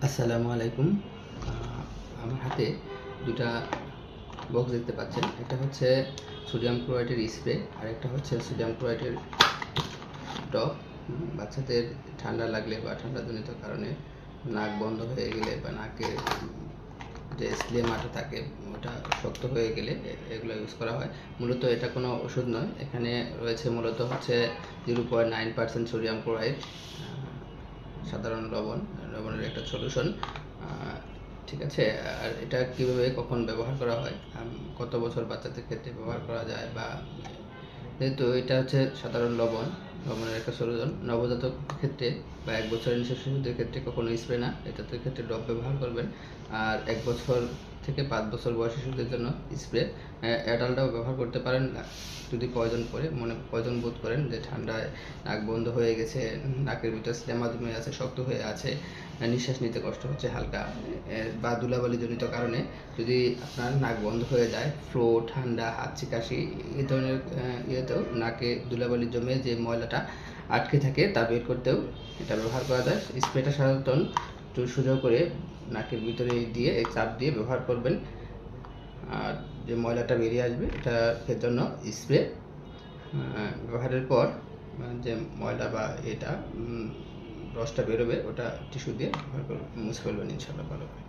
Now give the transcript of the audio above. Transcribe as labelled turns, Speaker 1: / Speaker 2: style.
Speaker 1: আসসালামু আলাইকুম। আমার হাতে দুটা বক্স দেখতে পাচ্ছেন। একটা হচ্ছে সোডিয়াম ক্লোরাইডের স্প্রে আর একটা হচ্ছে সোডিয়াম ক্লোরাইডের ড্রপ। বাচ্চাদের ঠান্ডা লাগলে বা ঠান্ডাজনিত কারণে নাক বন্ধ হয়ে গেলে বা নাকের যে স্লেমাটা থাকে ওটা শক্ত হয়ে গেলে এগুলো ইউজ করা হয়। মূলত এটা কোনো ওষুধ নয়, এখানে রয়েছে মূলত হচ্ছে 0.9% সোডিয়াম ক্লোরাইড, সাধারণ লবণের একটা সলিউশন। ঠিক আছে। আর এটা কীভাবে কখন ব্যবহার করা হয়, কত বছর বাচ্চাদের ক্ষেত্রে ব্যবহার করা যায়, বা যেহেতু এটা হচ্ছে সাধারণ লবণের একটা সলিউশন, নবজাতক ক্ষেত্রে বা 1 বছরের নিচে শিশুদের ক্ষেত্রে কখনো স্প্রে না, এটাদের ক্ষেত্রে ড্রপ ব্যবহার করবেন। আর 1 বছর থেকে 5 বছর বয়সী শিশুদের জন্য স্প্রে। অ্যাডাল্টরাও ব্যবহার করতে পারেন যদি প্রয়োজন বোধ করেন যে ঠান্ডায় নাক বন্ধ হয়ে গেছে, নাকের ভিতর স্লেমা জমে আছে, শক্ত হয়ে আছে, নিঃশ্বাস নিতে কষ্ট হচ্ছে হালকা, বা ধুলাবালি জনিত কারণে যদি আপনার নাক বন্ধ হয়ে যায়, ফ্লো, ঠান্ডা, হাঁচি, কাশি এই ধরনের ইয়েতেও নাকে ধুলাবালি জমে যে ময়লাটা আটকে থাকে তা বের করতেও এটা ব্যবহার করা যায়। স্প্রেটা সাধারণত একটু সোজা করে নাকের ভিতরে দিয়ে চাপ দিয়ে ব্যবহার করবেন, আর যে ময়লাটা বেরিয়ে আসবে এটার জন্য স্প্রে ব্যবহারের পর যে ময়লা বা এটা রসটা বেরোবে ওটা টিস্যু দিয়ে মুছে ফেলবেন, ইনশাআল্লাহ ভালো হবে।